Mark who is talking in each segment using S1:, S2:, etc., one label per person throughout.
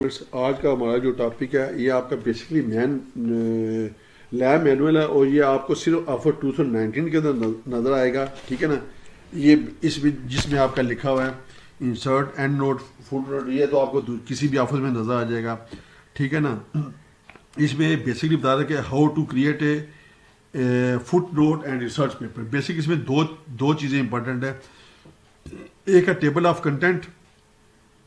S1: آج کا ہمارا جو ٹاپک ہے یہ آپ کا بیسکلی لیب مینول ہے اور یہ آپ کو صرف آفر 2019 کے اندر نظر آئے گا. ٹھیک ہے نا. یہ اس میں جس میں آپ کا لکھا ہوا ہے insert endnote footnote, یہ تو آپ کو کسی بھی آفر میں نظر آ جائے گا. ٹھیک ہے نا. اس میں بیسکلی بتا رہا ہے کہ how to create a footnote and research paper. Basic اس میں دو چیزیں امپورٹنٹ ہے. ایک ہے ٹیبل آف کنٹینٹ.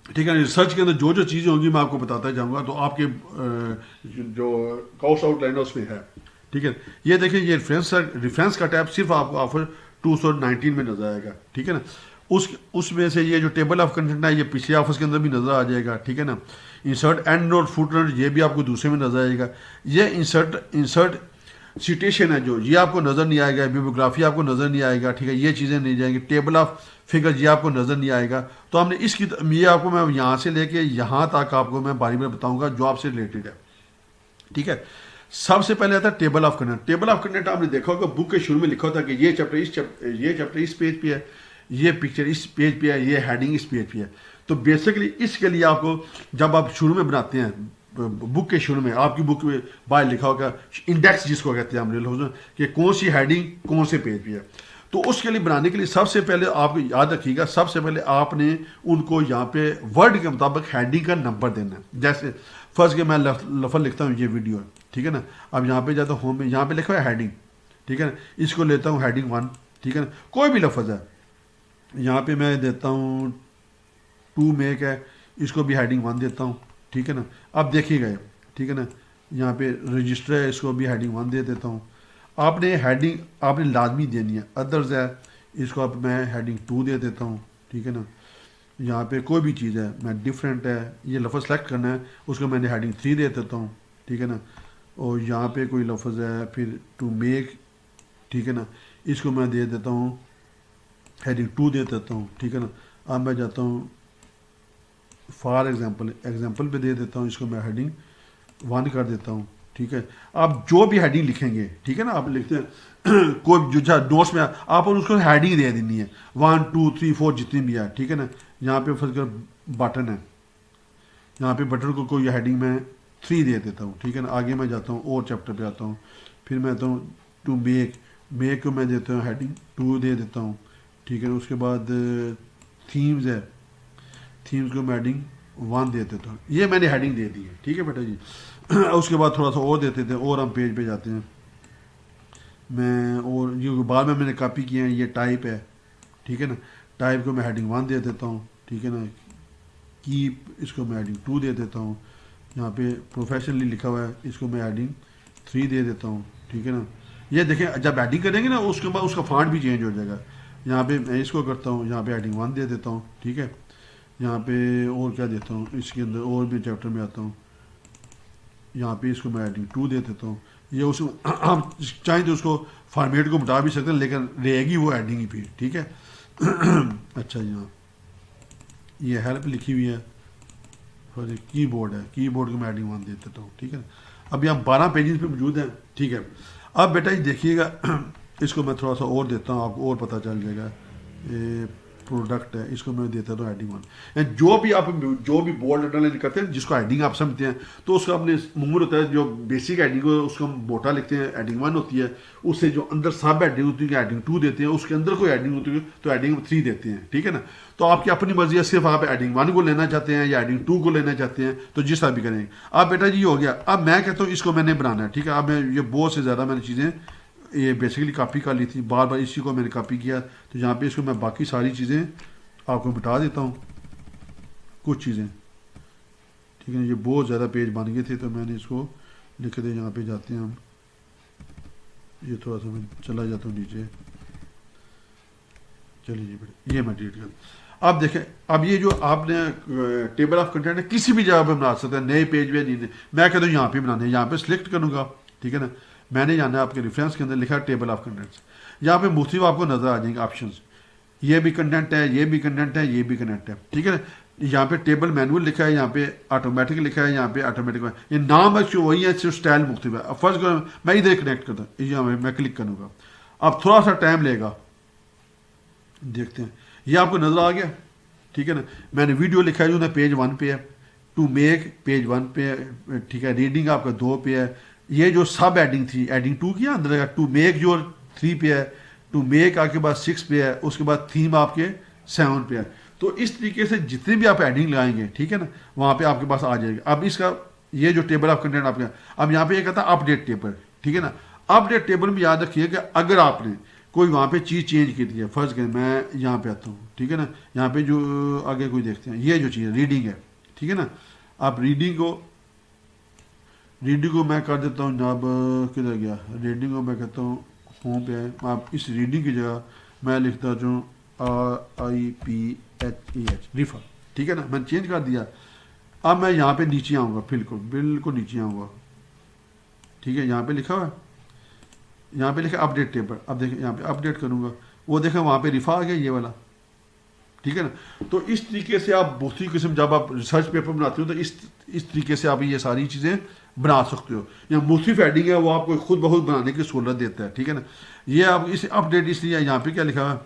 S1: ٹھیک ہے. ریسرچ کے اندر جو چیزیں ہوں گی میں آپ کو بتاتا جاؤں گا, تو آپ کے جو کورس آؤٹ لائن اس میں ہے. ٹھیک ہے. یہ دیکھیں یہ ریفرنس کا ٹیب صرف آپ کو آفر 2019 میں نظر آئے گا. ٹھیک ہے نا. اس میں سے یہ جو ٹیبل آف کنٹینٹ ہے یہ پچھلے آفرس کے اندر بھی نظر آ جائے گا. ٹھیک ہے نا. Insert endnote footnote یہ بھی آپ کو دوسرے میں نظر آئے گا. یہ انسرٹ سیٹیشن ہے جو یہ آپ کو نظر نہیں آئے گا. بیبلیوگرافی آپ کو نظر نہیں آئے گا. ٹھیک ہے. یہ چیزیں نہیں جائیں گی. ٹیبل آف فگر یہ آپ کو نظر نہیں آئے گا. تو ہم نے اس کی یہ آپ کو میں یہاں سے لے کے یہاں تک آپ کو میں باری باری بتاؤں گا جو آپ سے ریلیٹڈ ہے. ٹھیک ہے. سب سے پہلے آتا ہے table of content. Table of content آپ نے دیکھا ہوگا بک کے شروع میں لکھا ہوتا ہے کہ یہ چیپٹر اس پیج پہ ہے, یہ پکچر اس پیج پہ ہے, یہ ہیڈنگ اس پیج پہ ہے. تو بیسکلی اس کے لیے آپ کو جب آپ شروع میں بناتے ہیں بک کے شروع میں آپ کی بک میں باہر لکھا ہوگا انڈیکس جس کو کہتے ہیں ہم کہ کون سی ہیڈنگ کون سے پیج پہ ہے. تو اس کے لیے بنانے کے لیے سب سے پہلے آپ کو یاد رکھیے گا سب سے پہلے آپ نے ان کو یہاں پہ ورڈ کے مطابق ہیڈنگ کا نمبر دینا ہے. جیسے فرض کہ میں لفظ لکھتا ہوں یہ ویڈیو ہے. ٹھیک ہے نا. اب یہاں پہ جاتا ہوں ہوم میں, یہاں پہ لکھا ہے ہیڈنگ. ٹھیک ہے نا. اس کو لیتا ہوں ہیڈنگ 1. ٹھیک ہے نا. کوئی بھی لفظ ہے یہاں پہ میں دیتا ہوں ٹو میک ہے, اس کو بھی ہیڈنگ 1 دیتا ہوں. ٹھیک ہے نا. اب دیکھیے گا. ٹھیک ہے نا. یہاں پہ رجسٹر ہے, اس کو بھی ہیڈنگ 1 دے دیتا ہوں. آپ نے ہیڈنگ آپ نے لازمی دینی ہے. ادرز ہے اس کو اب میں ہیڈنگ 2 دے دیتا ہوں. ٹھیک ہے نا. یہاں پہ کوئی بھی چیز ہے میں ڈفرینٹ ہے یہ لفظ سلیکٹ کرنا ہے, اس کو میں نے ہیڈنگ 3 دے دیتا ہوں. ٹھیک ہے نا. اور یہاں پہ کوئی لفظ ہے پھر ٹو میک. ٹھیک ہے نا. اس کو میں دے دیتا ہوں ہیڈنگ 2 دے دیتا ہوں. ٹھیک ہے نا. اب میں جاتا ہوں فار ایگزامپل پہ دے دیتا ہوں, اس کو میں ہیڈنگ 1 کر دیتا ہوں. ٹھیک ہے. آپ جو بھی ہیڈنگ لکھیں گے ٹھیک ہے نا, آپ لکھتے ہیں کوئی جو نوٹس میں آپ اس کو ہیڈنگ دے دینی ہے 1 2 3 4 جتنی بھی ہے. ٹھیک ہے نا. یہاں پہ فرض کر بٹن ہے, یہاں پہ بٹن کو کوئی ہیڈنگ میں 3 دے دیتا ہوں. ٹھیک ہے نا. آگے میں جاتا ہوں اور چیپٹر پہ آتا ہوں, پھر میں آتا ہوں ٹو میک کو میں دیتا ہوں ہیڈنگ 2 دے دیتا ہوں. ٹھیک ہے. اس کے بعد تھیمز ہے, تھیمز کو میں ہیڈنگ 1 دے دیتا ہوں. یہ میں نے ہیڈنگ دے دی ہے. ٹھیک ہے بیٹا جی. اس کے بعد تھوڑا سا اور دیتے تھے اور ہم پیج پہ جاتے ہیں. میں اور یہ بعد میں نے کاپی کیا ہے, یہ ٹائپ ہے. ٹھیک ہے نا. ٹائپ کو میں ہیڈنگ 1 دے دیتا ہوں. ٹھیک ہے نا. کیپ اس کو میں ہیڈنگ 2 دے دیتا ہوں. یہاں پہ پروفیشنلی لکھا ہوا ہے, اس کو میں ہیڈنگ 3 دے دیتا ہوں. ٹھیک ہے نا. یہ دیکھیں جب ہیڈنگ کریں گے نا اس کے بعد اس کا فانٹ بھی چینج ہو جائے گا. یہاں پہ میں اس کو کرتا ہوں, یہاں پہ ہیڈنگ 1 دے دیتا ہوں. ٹھیک ہے. یہاں پہ اور کیا دیتا ہوں, اس کے اندر اور بھی چیپٹر میں آتا ہوں, یہاں پہ اس کو میں ہیڈنگ 2 دے دیتا ہوں. یہ اس آپ چاہیں تو اس کو فارمیٹ کو مٹا بھی سکتے ہیں لیکن رہے گی وہ ہیڈنگ ہی پہ. ٹھیک ہے. اچھا یہاں یہ ہیلپ لکھی ہوئی ہے, کی بورڈ ہے, کی بورڈ کو میں ہیڈنگ 1 دے دیتا ہوں. ٹھیک ہے. ابھی ہم 12 پیجز پہ موجود ہیں. ٹھیک ہے. اب بیٹا جی دیکھیے گا اس کو میں تھوڑا سا اور دیتا ہوں, آپ کو اور پتہ چل جائے گا. پروڈکٹ ہے, اس کو میں دیتا ہوں ہیڈنگ 1. جو بھی آپ جو بھی بورڈ انڈرلائن کرتے ہیں جس کو ہیڈنگ آپ سمجھتے ہیں تو اس کا اپنے معمول ہوتا ہے جو بیسک ہیڈنگ کو اس کو ہم موٹا لکھتے ہیں ہیڈنگ 1 ہوتی ہے. اس سے جو اندر سب ہیڈنگ ہوتی ہے ہیڈنگ 2 دیتے ہیں, اس کے اندر کوئی ہیڈنگ ہوتی ہے تو ہیڈنگ 3 دیتے ہیں. ٹھیک ہے نا. تو آپ کی اپنی مرضی ہے, صرف آپ ہیڈنگ 1 کو لینا چاہتے ہیں یا ہیڈنگ 2 کو لینا چاہتے ہیں تو جس طرح بھی کریں گے. اب بیٹا جی یہ ہو گیا. اب میں کہتا ہوں اس کو میں نے بنانا ہے. ٹھیک ہے. اب میں یہ بہت سے زیادہ میں نے چیزیں یہ بیسکلی کاپی کر لی تھی, بار بار اسی کو میں نے کاپی کیا. تو یہاں پہ اس کو میں باقی ساری چیزیں آپ کو بتا دیتا ہوں کچھ چیزیں. ٹھیک ہے. یہ بہت زیادہ پیج بن گئے تھے تو میں نے اس کو لکھ دے. یہاں پہ جاتے ہیں ہم, یہ تھوڑا سا میں چلا جاتا ہوں نیچے. چلیے جی بیٹا یہ میں ڈیلیٹ کر. اب دیکھیں اب یہ جو آپ نے ٹیبل آف کنٹینٹ ہے کسی بھی جگہ پہ بنا سکتے ہیں, نئے پیج پہ نہیں. میں کہتا ہوں یہاں پہ بنانے, یہاں پہ سلیکٹ کروں گا. ٹھیک ہے نا. میں نے جانا ہے آپ کے ریفرنس کے اندر لکھا ٹیبل آف کنٹینٹس. یہاں پہ مختلف آپ کو نظر آ جائیں گے آپشنس. یہ بھی کنٹینٹ ہے, یہ بھی کنٹینٹ ہے, یہ بھی کنٹینٹ ہے. ٹھیک ہے نا. یہاں پہ ٹیبل مینول لکھا ہے, یہاں پہ آٹومیٹک لکھا ہے, یہاں پہ آٹومیٹک. یہ نام ہے وہی ہے, صرف اسٹائل مختلف ہے. فرض کرو میں ادھر کنیکٹ کرتا ہوں, یہاں میں کلک کروں گا. اب تھوڑا سا ٹائم لے گا, دیکھتے ہیں. یہ آپ کو نظر آ گیا. ٹھیک ہے نا. میں نے ویڈیو لکھا ہے جو پیج 1 پہ ہے. ٹو میک پیج 1 پہ، ٹھیک ہے، ریڈنگ آپ کا 2 پہ ہے، یہ جو سب ایڈنگ تھی ایڈنگ 2 کی اندر ہے، ٹو میک جو 3 پہ ہے، ٹو میک آپ کے پاس 6 پہ ہے، اس کے بعد تھیم آپ کے 7 پہ ہے. تو اس طریقے سے جتنے بھی آپ ایڈنگ لگائیں گے، ٹھیک ہے نا، وہاں پہ آپ کے پاس آ جائے گا. اب اس کا یہ جو ٹیبل آف کنٹینٹ آپ کا، اب یہاں پہ یہ کہتا ہے اپ ڈیٹ ٹیبل، ٹھیک ہے نا. اپ ڈیٹ ٹیبل میں یاد رکھیے کہ اگر آپ نے کوئی وہاں پہ چیز چینج کی ہے، فرض کریں میں یہاں پہ آتا ہوں، ٹھیک ہے نا، یہاں پہ جو آگے کوئی دیکھتے ہیں، یہ جو چیز ریڈنگ ہے، ٹھیک ہے نا. آپ ریڈنگ کو میں کر دیتا ہوں جناب، کدھر گیا ریڈنگ کو، میں کہتا ہوں ہوم پہ ہے. آپ اس ریڈنگ کی جگہ میں لکھتا ہوں RIPHEH ریفر، ٹھیک ہے نا، میں نے چینج کر دیا. اب میں یہاں پہ نیچے آؤں گا، بالکل نیچے آؤں گا، ٹھیک ہے، یہاں پہ لکھا ہوا ہے، یہاں پہ لکھا اپ ڈیٹ ٹیبل. اب دیکھیں یہاں پہ اپ ڈیٹ کروں گا، وہ دیکھیں وہاں پہ ریفا آ گیا یہ والا، ٹھیک ہے نا. تو اس طریقے سے آپ دوسری قسم جب آپ ریسرچ پیپر بناتے ہو تو اس طریقے سے آپ یہ ساری چیزیں بنا سکتے ہو. یا مختلف ایڈنگ ہے وہ آپ کو خود بخود بنانے کی سہولت دیتا ہے، ٹھیک ہے نا. یہ آپ اس اپ ڈیٹ اس لیے یہاں پہ کیا لکھا ہے،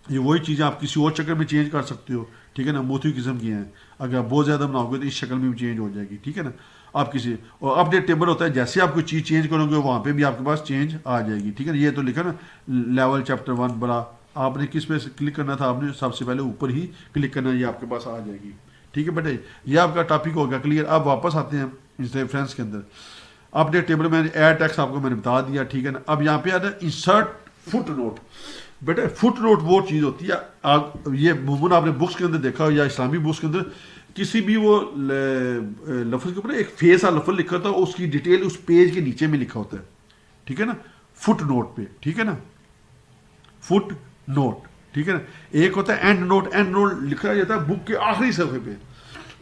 S1: یہ وہی چیزیں آپ کسی اور شکل میں چینج کر سکتے ہو، ٹھیک ہے نا. مختلف قسم کی ہیں، اگر آپ بہت زیادہ بناؤ گے تو اس شکل میں بھی چینج ہو جائے گی، ٹھیک ہے نا. آپ کسی اور اپ ڈیٹ ٹیبل ہوتا ہے، جیسے آپ کوئی چیز چینج کرو گے وہاں پہ بھی آپ کے پاس چینج آ جائے گی، ٹھیک ہے نا. یہ تو لکھا نا لیول چیپٹر 1 بڑا، آپ نے کس پہ کلک کرنا تھا، آپ نے سب سے پہلے اوپر ہی کلک کرنا، یہ آپ کے پاس آ جائے گی، ٹھیک ہے بیٹے. یہ آپ کا ٹاپک ہو گیا کلیئر. اب واپس آتے ہیں اس ریفرنس کے اندر. اپ ڈیٹ ٹیبل میں ایڈ ٹیکسٹ آپ کو میں نے بتا دیا، ٹھیک ہے نا. اب یہاں پہ آتا ہے انسرٹ فٹ نوٹ. بیٹے فٹ نوٹ وہ چیز ہوتی ہے، آپ یہ عموماً آپ نے بکس کے اندر دیکھا ہو یا اسلامی بکس کے اندر کسی بھی وہ لفظ کے اوپر ایک فیس کا لفظ لکھا ہوتا ہے، اس کی ڈیٹیل اس پیج کے نیچے میں لکھا ہوتا ہے، ٹھیک ہے نا، فٹ نوٹ پہ، ٹھیک ہے نا، فٹ نوٹ، ٹھیک ہے نا. ایک ہوتا ہے اینڈ نوٹ. اینڈ نوٹ لکھا جاتا ہے بک کے آخری صفحے پہ،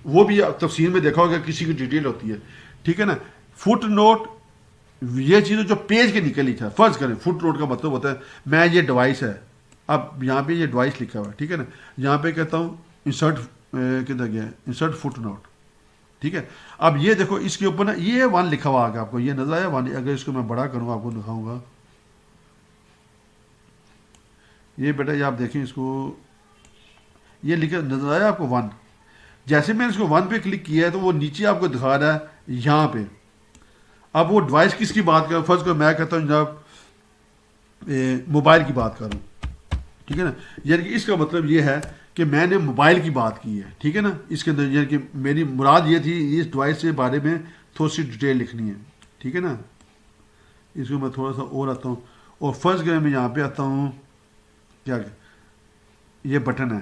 S1: وہ بھی تفصیل میں دیکھا ہوگا کسی کی ڈیٹیل ہوتی ہے، ٹھیک ہے نا. فٹ نوٹ یہ چیز جو پیج کے نیچے لکھا ہے، فرض کریں فٹ نوٹ کا مطلب ہوتا ہے میں یہ ڈیوائس ہے، اب یہاں پہ یہ ڈیوائس لکھا ہوا ہے، ٹھیک ہے نا. یہاں پہ کہتا ہوں انسرٹ کدھر گیا، انسرٹ فٹ نوٹ، ٹھیک ہے. اب یہ دیکھو اس کے اوپر نا یہ 1 لکھا ہوا آگے آپ کو یہ نظر آیا 1. اگر اس کو میں بڑا کروں آپ کو دکھاؤں گا، یہ بیٹا یہ آپ دیکھیں اس کو، یہ لکھا نظر آیا آپ کو 1. جیسے میں نے اس کو 1 پہ کلک کیا ہے تو وہ نیچے آپ کو دکھا رہا ہے یہاں پہ. اب وہ ڈیوائس کس کی بات کر، فرض کو میں کہتا ہوں جناب موبائل کی بات کروں، ٹھیک ہے نا. یعنی کہ اس کا مطلب یہ ہے کہ میں نے موبائل کی بات کی ہے، ٹھیک ہے نا. اس کے اندر یعنی کہ میری مراد یہ تھی اس ڈیوائس کے بارے میں تھوڑی سی ڈیٹیل لکھنی ہے، ٹھیک ہے نا. اس کو میں تھوڑا سا اور آتا ہوں، اور فرض کریں میں یہاں پہ آتا ہوں، کیا یہ بٹن ہے،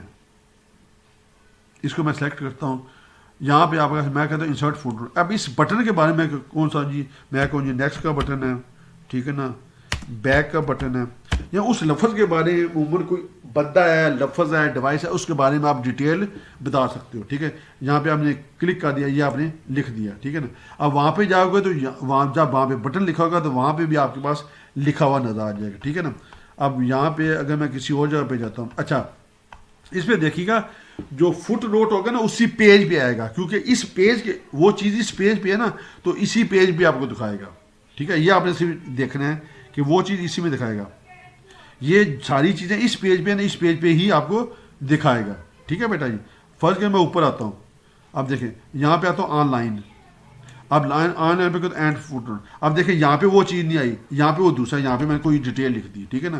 S1: اس کو میں سلیکٹ کرتا ہوں. یہاں پہ آپ میں کہتا ہوں انسرٹ فوٹو. اب اس بٹن کے بارے میں کون سا جی میں کہوں جی نیکسٹ کا بٹن ہے، ٹھیک ہے نا، بیک کا بٹن ہے، یا اس لفظ کے بارے میں عموماً کوئی بندہ ہے، لفظ ہے، ڈیوائس ہے، اس کے بارے میں آپ ڈیٹیل بتا سکتے ہو، ٹھیک ہے. یہاں پہ آپ نے کلک کر دیا، یہ آپ نے لکھ دیا، ٹھیک ہے نا. اب وہاں پہ جاؤ گے تو وہاں جب وہاں پہ بٹن لکھا ہوگا تو وہاں پہ بھی آپ کے پاس لکھا ہوا نظر آ جائے گا، ٹھیک ہے نا. اب یہاں پہ اگر میں کسی اور جگہ پہ جاتا ہوں، اچھا اس پہ دیکھیے گا جو فٹ نوٹ ہوگا نا اسی پیج پہ آئے گا، کیونکہ اس پیج کے وہ چیز اس پیج پہ ہے نا، تو اسی پیج پہ آپ کو دکھائے گا، ٹھیک ہے. یہ آپ نے صرف دیکھنا ہے کہ وہ چیز اسی میں دکھائے گا. یہ ساری چیزیں اس پیج پہ نا، اس پیج پہ ہی آپ کو دکھائے گا، ٹھیک ہے بیٹا جی. فرض کر میں اوپر آتا ہوں، اب دیکھیں یہاں پہ آتا ہوں آن لائن. اب آن لائن پہ اینڈ فٹ نوٹ. اب دیکھیں یہاں پہ وہ چیز نہیں آئی، یہاں پہ وہ دوسرا، یہاں پہ میں نے کوئی ڈیٹیل لکھ دی، ٹھیک ہے نا.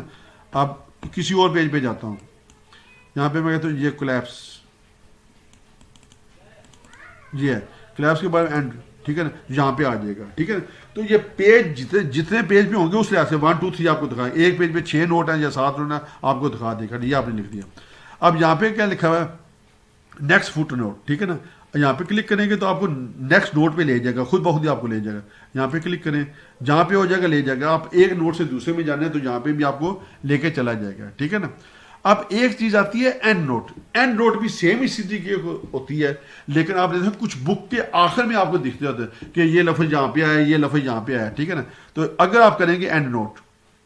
S1: اب کسی اور پیج پہ جاتا ہوں، یہاں پہ میں کہتا ہوں یہ کولیپس، یہ ہے کلیپس کے بعد اینڈ، ٹھیک ہے نا، یہاں پہ آ جائے گا، ٹھیک ہے نا. تو یہ پیج جتنے پیج پہ ہوں گے اس لحاظ سے 1 2 3 آپ کو دکھائے. ایک پیج پہ 6 نوٹ ہیں یا 7 نوٹ ہیں آپ کو دکھا دے گا، یہ آپ نے لکھ دیا. اب یہاں پہ کیا لکھا ہوا ہے نیکسٹ فٹ نوٹ، ٹھیک ہے نا. یہاں پہ کلک کریں گے تو آپ کو نیکسٹ نوٹ پہ لے جائے گا، خود بخود ہی آپ کو لے جائے گا. یہاں پہ کلک کریں جہاں پہ ہو جائے گا لے جائے گا. آپ ایک نوٹ سے دوسرے میں جانے ہیں تو یہاں پہ بھی آپ کو لے کے چلا جائے گا، ٹھیک ہے نا. اب ایک چیز آتی ہے اینڈ نوٹ. اینڈ نوٹ بھی سیم اسی طریقے ہوتی ہے، لیکن آپ دیکھیں کچھ بک کے آخر میں آپ کو دکھتے ہوتے ہیں کہ یہ لفظ یہاں پہ آیا، یہ لفظ یہاں پہ آیا، ٹھیک ہے نا. تو اگر آپ کریں گے اینڈ نوٹ،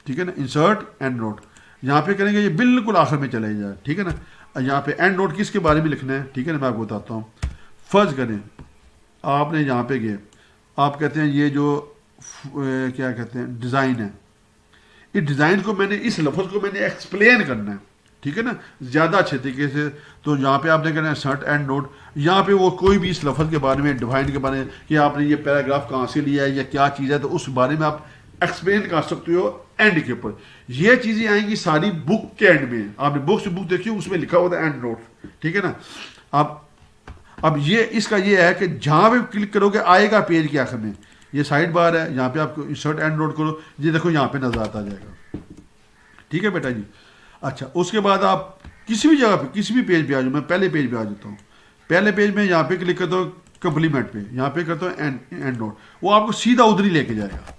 S1: ٹھیک ہے نا، انسرٹ اینڈ نوٹ یہاں پہ کریں گے یہ بالکل آخر میں چلے جائے، ٹھیک ہے نا. یہاں پہ اینڈ نوٹ کس کے بارے میں لکھنا ہے، ٹھیک ہے نا، میں آپ کو بتاتا ہوں. فرض کریں آپ نے یہاں پہ گئے، آپ کہتے ہیں یہ جو کیا کہتے ہیں ڈیزائن ہے، اس ڈیزائن کو میں نے اس لفظ کو میں نے ایکسپلین کرنا ہے، ٹھیک ہے نا, زیادہ اچھے طریقے سے. تو یہاں پہ آپ نے کہنا ہے انسرٹ اینڈ نوٹ, یہاں پہ وہ کوئی بھی اس لفظ کے بارے میں, ڈیفائن کے بارے میں کہ آپ نے یہ پیراگراف کہاں سے لیا ہے یا کیا چیز ہے, تو اس بارے میں آپ ایکسپلین کر سکتے ہو اینڈ کے اوپر. یہ چیزیں آئیں گی ساری بک کے اینڈ میں. آپ نے بک سے بک دیکھی, اس میں لکھا ہوا تھا اینڈ نوٹ, ٹھیک ہے نا. اب یہ اس کا یہ ہے کہ جہاں پہ کلک کرو گے آئے گا پیج کے آخر میں, یہ سائڈ بار ہے, یہاں پہ آپ کو انسرٹ اینڈ نوٹ کرو, یہ دیکھو یہاں پہ نظر آتا جائے گا. ٹھیک ہے بیٹا جی. اچھا, اس کے بعد آپ کسی بھی جگہ پہ کسی بھی پیج پہ آ جاؤ. میں پہلے پیج پہ آ جاتا ہوں. پہلے پیج میں یہاں پہ کلک کرتا ہوں کمپلیمنٹ پہ, یہاں پہ کرتا ہوں اینڈ نوٹ, وہ آپ کو سیدھا ادھر ہی لے کے جائے گا.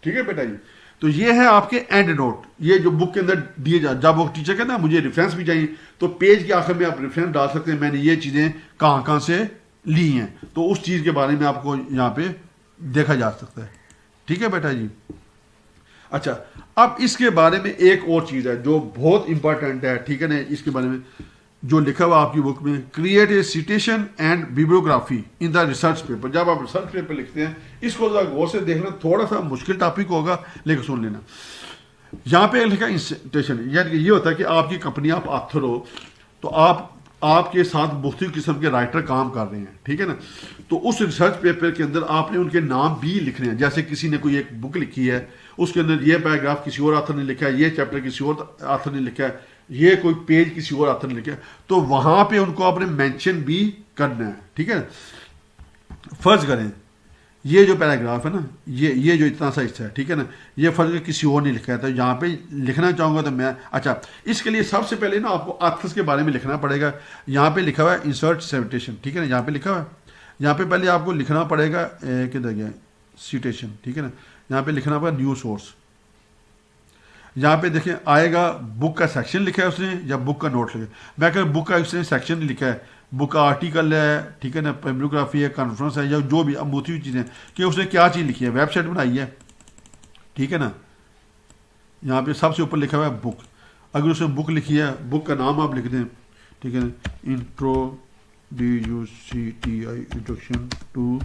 S1: ٹھیک ہے بیٹا جی. تو یہ ہے آپ کے اینڈ نوٹ, یہ جو بک کے اندر دیے جب وہ ٹیچر کہتا ہے مجھے ریفرنس بھی چاہیے, تو پیج کے آخر میں آپ ریفرنس ڈال سکتے ہیں, میں نے یہ چیزیں کہاں کہاں سے لی ہیں, تو اس چیز کے بارے میں آپ کو یہاں پہ دیکھا جا سکتا ہے. ٹھیک ہے بیٹا جی. اچھا, اب اس کے بارے میں ایک اور چیز ہے جو بہت امپورٹنٹ ہے. ٹھیک ہے نا, اس کے بارے میں جو لکھا ہوا آپ کی بک میں, create a citation and bibliography in the research paper. جب آپ ریسرچ پیپر لکھتے ہیں, اس کو ذرا غور سے دیکھنا, تھوڑا سا مشکل ٹاپک ہوگا لیکن سن لینا. یہاں پہ لکھا انسٹیٹیوشن, یعنی کہ یہ ہوتا ہے کہ آپ کی کمپنی, آپ آتھر ہو, تو آپ کے ساتھ مختلف قسم کے رائٹر کام کر رہے ہیں. ٹھیک ہے نا, تو اس ریسرچ پیپر کے اندر آپ نے ان کے نام بھی لکھنے ہیں. جیسے کسی نے کوئی ایک بک لکھی ہے, اس کے اندر یہ پیراگراف کسی اور آتھر نے لکھا ہے, یہ چیپٹر کسی اور آتھر نے لکھا ہے, یہ کوئی پیج کسی اور آتھر نے لکھا ہے, تو وہاں پہ ان کو آپ نے مینشن بھی کرنا ہے. ٹھیک ہے, فرض کریں یہ جو پیراگراف ہے نا, یہ جو اتنا سا حصہ ہے, ٹھیک ہے نا, یہ فرض کسی اور نے لکھا ہے, تو یہاں پہ لکھنا چاہوں گا تو میں, اچھا اس کے لیے سب سے پہلے نا آپ کو آتھرس کے بارے میں لکھنا پڑے گا. یہاں پہ لکھا ہوا ہے انسرٹ سیٹیشن, ٹھیک ہے نا, یہاں پہ لکھا ہوا ہے, یہاں پہ پہلے آپ کو لکھنا پڑے گا کدھر گیا سیٹیشن, ٹھیک ہے نا, یہاں پہ لکھنا پڑے گا نیو سورس. یہاں پہ دیکھیں آئے گا بک کا سیکشن لکھا ہے اس نے یا بک کا نوٹ لکھا ہے. میں کہ بک کا اس نے سیکشن لکھا ہے, بک کا آرٹیکل ہے, ٹھیک ہے نا, بیبلیوگرافی ہے, کانفرنس ہے, یا جو بھی موٹیو چیزیں کہ اس نے کیا چیز لکھی ہے, ویب سائٹ بنائی ہے. ٹھیک ہے نا, یہاں پہ سب سے اوپر لکھا ہوا ہے بک. اگر اس نے بک لکھی ہے, بک کا نام آپ لکھ دیں, ٹھیک ہے نا, DUCTI انٹروڈکشن ٹو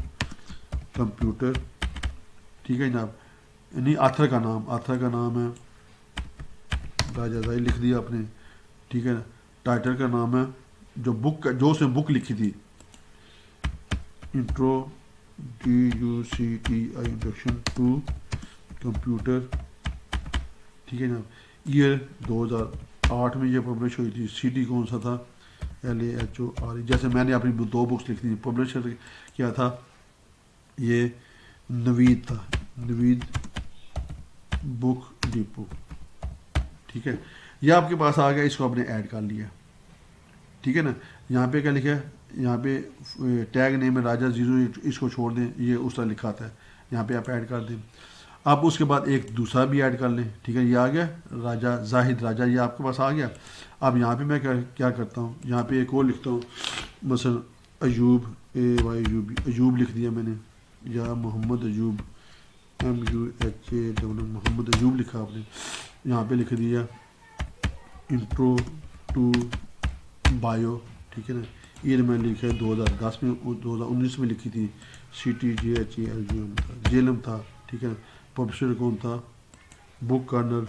S1: کمپیوٹر. ٹھیک ہے جناب, یعنی آتھر کا نام ہے راجہ زاہد لکھ دیا آپ نے. ٹھیک ہے نا, ٹائٹل کا نام ہے جو بک کا, جو اس نے بک لکھی تھی, intro DUCTI introduction to computer. ٹھیک ہے نا, ایئر 2008 میں یہ پبلش ہوئی تھی. سٹی کون سا تھا, LAHORE. جیسے میں نے اپنی 2 بکس لکھ دی, پبلش کیا تھا یہ نوید تھا, نوید بک ڈپو. ٹھیک ہے, یہ آپ کے پاس آ گیا, اس کو آپ نے ایڈ کر لیا. ٹھیک ہے نا, یہاں پہ کیا لکھا ہے, یہاں پہ ٹیگ نیم ہے راجہ 0, اس کو چھوڑ دیں, یہ اس طرح لکھا آتا ہے, یہاں پہ آپ ایڈ کر دیں. آپ اس کے بعد ایک دوسرا بھی ایڈ کر لیں. ٹھیک ہے, یہ آ گیا راجہ زاہد راجہ, یہ آپ کے پاس آ گیا. اب یہاں پہ میں کیا کرتا ہوں, یہاں پہ ایک اور لکھتا ہوں, مثلا ایوب, ایوب لکھ دیا میں نے, یا محمد ایوب, MUHA, محمد ایوب لکھا آپ نے. یہاں پہ لکھ دیا انٹرو ٹو بایو. ٹھیک ہے نا, یہ میں لکھا ہے 2010 میں, 2019 میں لکھی تھی. CTGHALGM تھا, جیلم تھا. ٹھیک ہے نا, پبلشر کون تھا, بک کارنر,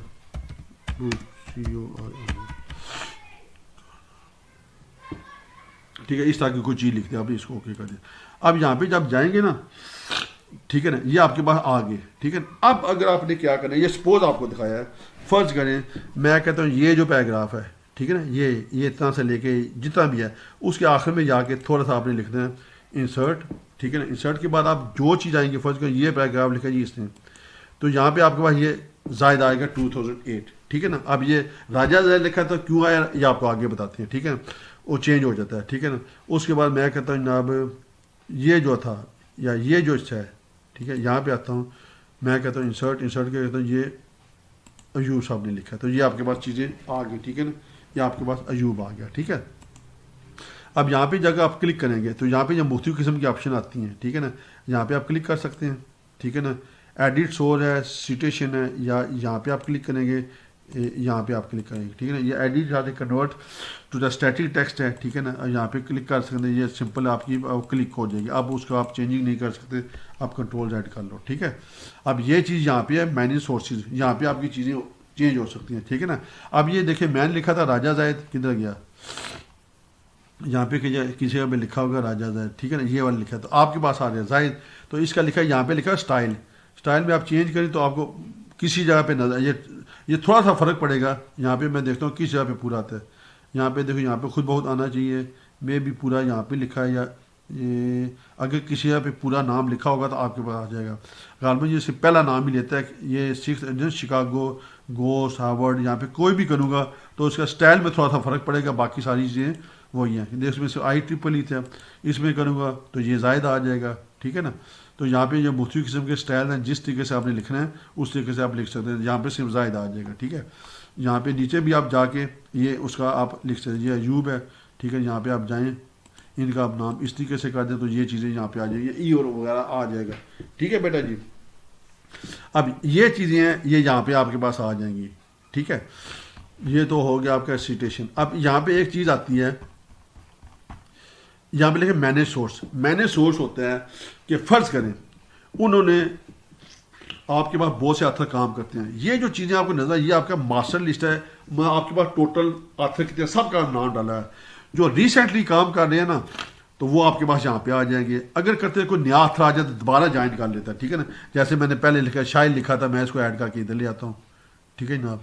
S1: COR. ٹھیک ہے, اس طرح کی کوئی چیز لکھ دیں آپ, اس کو اوکے کر دیں. اب یہاں پہ جب جائیں گے نا, ٹھیک ہے نا, یہ آپ کے پاس آ گئے. ٹھیک ہے, اب اگر آپ نے کیا کرنا ہے, یہ سپوز آپ کو دکھایا ہے, فرض کریں میں کہتا ہوں یہ جو پیراگراف ہے, ٹھیک ہے نا, یہ اتنا سے لے کے جتنا بھی ہے, اس کے آخر میں جا کے تھوڑا سا آپ نے لکھنا ہے انسرٹ. ٹھیک ہے نا, انسرٹ کے بعد آپ جو چیز آئیں گے, فرض کریں یہ پیراگراف لکھا جی اس نے, تو یہاں پہ آپ کے پاس یہ زائد آئے گا 2008. ٹھیک ہے نا, اب یہ راجہ زاہد لکھا تھا, کیوں آیا یہ آپ کو آگے بتاتے ہیں. ٹھیک ہے, وہ چینج ہو جاتا ہے. ٹھیک ہے نا, اس کے بعد میں کہتا ہوں جناب یہ جو تھا, یا یہ جو اچھا ہے, ٹھیک ہے, یہاں پہ آتا ہوں, میں کہتا ہوں انسرٹ کے کہتا ہوں یہ ایوب صاحب نے لکھا, تو یہ آپ کے پاس چیزیں آ گئی. ٹھیک ہے نا, یہ آپ کے پاس ایوب آ گیا. ٹھیک ہے, اب یہاں پہ جگہ آپ کلک کریں گے تو یہاں پہ جو مختلف قسم کی آپشن آتی ہیں. ٹھیک ہے نا, یہاں پہ آپ کلک کر سکتے ہیں. ٹھیک ہے نا, ایڈٹ سورس ہے, سیٹیشن ہے, یا یہاں پہ آپ کلک کریں گے, یہاں پہ آپ کلک کریں گے. ٹھیک ہے نا, یہ ایڈٹ جاتے convert to the static text ہے. ٹھیک ہے نا, یہاں پہ کلک کر سکتے ہیں, یہ سمپل آپ کی کلک ہو جائے گی. اب اس کو آپ چینجنگ نہیں کر سکتے, آپ کنٹرول زیڈ کر لو. ٹھیک ہے, اب یہ چیز یہاں پہ ہے مینیج سورسز, یہاں پہ آپ کی چیزیں چینج ہو سکتی ہیں، ٹھیک ہے نا. اب یہ دیکھیں میں نے لکھا تھا راجہ زائد، کدھر گیا، یہاں پہ کسی جگہ پہ لکھا ہوگا راجہ زائد، ٹھیک ہے نا، یہ والا لکھا تو آپ کے پاس آ رہا ہے زائد، تو اس کا لکھا ہے یہاں پہ لکھا ہے اسٹائل. اسٹائل میں آپ چینج کریں تو آپ کو کسی جگہ پہ نظر یہ تھوڑا سا فرق پڑے گا. یہاں پہ میں دیکھتا ہوں کس جگہ پہ پورا آتا ہے. یہاں پہ دیکھو یہاں پہ خود بہت آنا چاہیے، میں بھی پورا یہاں پہ لکھا ہے، یا اگر کسی جگہ پہ پورا نام لکھا ہوگا تو آپ کے پاس آ جائے گا. غالباً یہ سے پہلا نام ہی لیتا ہے، یہ 6 انجن شکاگو گوس ہارورڈ. یہاں پہ کوئی بھی کروں گا تو اس کا اسٹائل میں تھوڑا سا فرق پڑے گا، باقی ساری چیزیں وہی ہیں. اس میں سے IEEE تھا، اس میں کروں گا تو یہ زائد آ جائے گا، ٹھیک ہے نا. تو یہاں پہ یہ مختلف قسم کے اسٹائل ہیں، جس طریقے سے آپ نے لکھنا ہے اس طریقے سے آپ لکھ سکتے ہیں. یہاں پہ صرف زائد آ جائے گا، ٹھیک ہے. یہاں پہ نیچے بھی آپ جا کے یہ اس کا آپ لکھ سکتے ہیں، یہ ایوب ہے، ٹھیک ہے. یہاں پہ آپ جائیں، ان کا آپ نام اس طریقے سے کر دیں تو یہ چیزیں یہاں پہ آ جائیں گی، اور وغیرہ آ جائے گا، ٹھیک ہے بیٹا جی. اب یہ چیزیں ہیں یہ یہاں پہ آپ کے پاس آ جائیں گی، ٹھیک ہے. یہ تو ہو گیا آپ کا سیٹیشن. اب یہاں پہ ایک چیز آتی ہے، یہاں پہ لکھیں مینیج سورس. مینیج سورس ہوتا ہے کہ فرض کریں انہوں نے آپ کے پاس بہت سے آتھر کام کرتے ہیں، یہ جو چیزیں آپ کو نظر، یہ آپ کا ماسٹر لسٹ ہے. میں آپ کے پاس ٹوٹل آتھر کتنے سب کا نام ڈالا ہے. جو ریسنٹلی کام کر رہے ہیں نا تو وہ آپ کے پاس یہاں پہ آ جائیں گے. اگر کرتے کوئی نیا آتھر آ جائے تو دوبارہ جوائن کر لیتا ہے، ٹھیک ہے نا. جیسے میں نے پہلے لکھا شاید لکھا تھا، میں اس کو ایڈ کر کے ادھر لے آتا ہوں، ٹھیک ہے جناب.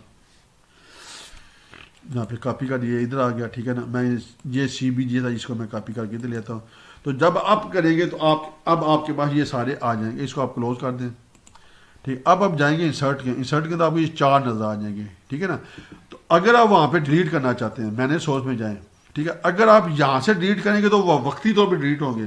S1: یہاں پہ کاپی کر دیا، ادھر آ گیا، ٹھیک ہے نا. میں یہ CBJ تھا جس کو میں کاپی کر کے ادھر لیتا ہوں. تو جب آپ کریں گے تو آپ کے پاس یہ سارے آ جائیں گے. اس کو آپ کلوز کر دیں، ٹھیک. اب آپ جائیں گے انسرٹ کے تو آپ کو یہ 4 نظر آ جائیں گے، ٹھیک ہے نا. تو اگر آپ وہاں پہ ڈیلیٹ کرنا چاہتے ہیں مینیج سورس میں جائیں، ٹھیک ہے. اگر آپ یہاں سے ڈیلیٹ کریں گے تو وہ وقتی طور پہ ڈیلیٹ ہوں گے.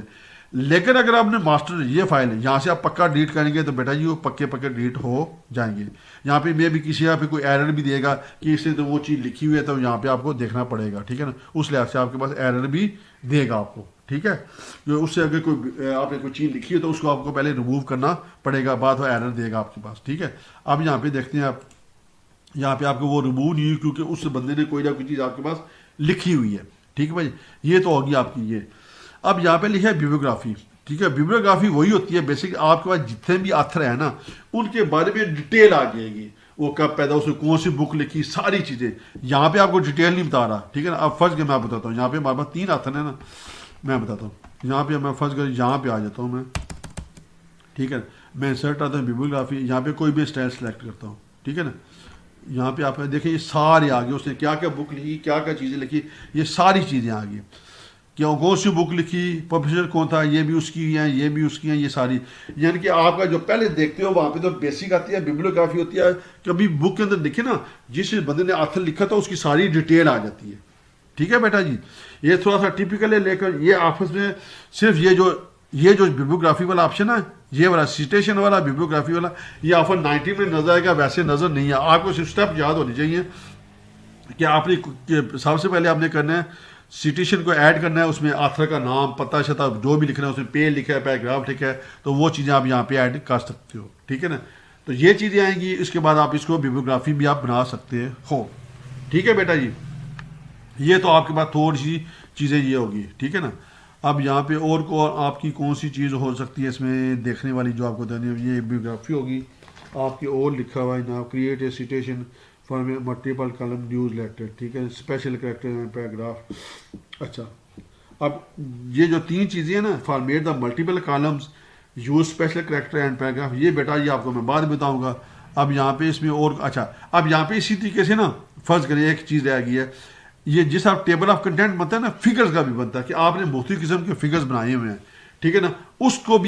S1: لیکن اگر آپ نے ماسٹر یہ فائل ہے یہاں سے آپ پکا ڈیلیٹ کریں گے تو بیٹا جی وہ پکے ڈیلیٹ ہو جائیں گے. یہاں پہ میں بھی کسی یہاں پہ کوئی ایرر بھی دے گا کہ اس سے تو وہ چیز لکھی ہوئی ہے تو یہاں پہ آپ کو دیکھنا پڑے گا، ٹھیک ہے نا. اس لحاظ سے آپ کے پاس ایرر بھی دے گا آپ کو، ٹھیک ہے. جو اس سے اگر کوئی آپ نے کوئی چیز لکھی ہے تو اس کو آپ کو پہلے ریموو کرنا پڑے گا، بعد وہ ایرر دے گا آپ کے پاس، ٹھیک ہے. اب یہاں پہ دیکھتے ہیں آپ، یہاں پہ آپ کو وہ ریموو نہیں ہوئی کیونکہ اس بندے نے کوئی نہ کوئی چیز آپ کے پاس لکھی ہوئی ہے، ٹھیک ہے بھائی. یہ تو ہوگی آپ کی یہ. اب یہاں پہ لکھا ہے بیبلیوگرافی، ٹھیک ہے. بیبلیوگرافی وہی ہوتی ہے بیسک آپ کے پاس جتنے بھی آتھر ہیں نا ان کے بارے میں ڈیٹیل آ جائے گی. وہ کب پیدا، اس نے کون سی بک لکھی، ساری چیزیں. یہاں پہ آپ کو ڈیٹیل نہیں بتا رہا، ٹھیک ہے نا. اب فرض کے میں بتاتا ہوں، یہاں پہ ہمارے پاس 3 آتھر ہیں نا، میں بتاتا ہوں. یہاں پہ میں فرض کر یہاں پہ آ جاتا ہوں میں، ٹھیک ہے. میں انسرٹ آتا ہوں بیبلیوگرافی، یہاں پہ کوئی بھی اسٹائل سلیکٹ کرتا ہوں، ٹھیک ہے نا. یہاں پہ آپ دیکھیں یہ سارے آ گئے، اس نے کیا کیا بک لکھی، کیا کیا چیزیں لکھی، یہ ساری چیزیں آ گئی. کیوں کون سی بک لکھی، پبلشر کون تھا، یہ بھی اس کی ہیں، یہ بھی اس کی ہیں، یہ ساری. یعنی کہ آپ کا جو پہلے دیکھتے ہو وہاں پہ تو بیسک آتی ہے، بیبلیوگرافی ہوتی ہے. کبھی بک کے اندر دیکھیں نا جس بندے نے آتھر لکھا تھا اس کی ساری ڈیٹیل آ جاتی ہے، ٹھیک ہے بیٹا جی. یہ تھوڑا سا ٹیپیکل ہے، لیکن یہ آپس میں صرف یہ جو بیبلیوگرافی والا آپشن ہے، یہ والا سیٹیشن والا بیبلیوگرافی والا، یہ آفر 90 میں نظر آئے گا، ویسے نظر نہیں ہے. آپ کو صرف اسٹیپ یاد ہونی چاہیے کہ آپ نے سب سے پہلے آپ نے کرنا ہے سیٹیشن کو ایڈ کرنا ہے. اس میں آتھر کا نام، پتہ شتہ جو بھی لکھنا ہے، اس میں پیج لکھا ہے، پیراگراف لکھا ہے، تو وہ چیزیں آپ یہاں پہ ایڈ کر سکتے ہو، ٹھیک ہے نا. تو یہ چیزیں آئیں گی. اس کے بعد آپ اس کو بیبلیوگرافی بھی آپ بنا سکتے ہو، ٹھیک ہے بیٹا جی. یہ تو آپ کے پاس تھوڑی سی چیزیں یہ ہوگی، ٹھیک ہے نا. اب یہاں پہ اور کو آپ کی کون سی چیز ہو سکتی ہے اس میں دیکھنے والی جو آپ کو دینی ہے، یہ بیوگرافی ہوگی آپ کی. اور لکھا ہوا ہے نا create a citation for multiple column newsletter, ٹھیک ہے. Special character and paragraph. اچھا اب یہ جو 3 چیزیں ہیں نا، format the multiple columns, use special character and paragraph, یہ بیٹا یہ آپ کو میں بعد بتاؤں گا. اب یہاں پہ اس میں اور اچھا، اب یہاں پہ اسی طریقے سے نا فرض کریں ایک چیز رہ گئی ہے، یہ جس آپ ٹیبل آف کنٹینٹ بنتا ہے نا، فگرز کا بھی بنتا ہے کہ آپ نے مختلف قسم کے فگرز بنائے ہوئے ہیں، ٹھیک ہے نا. اس کو بھی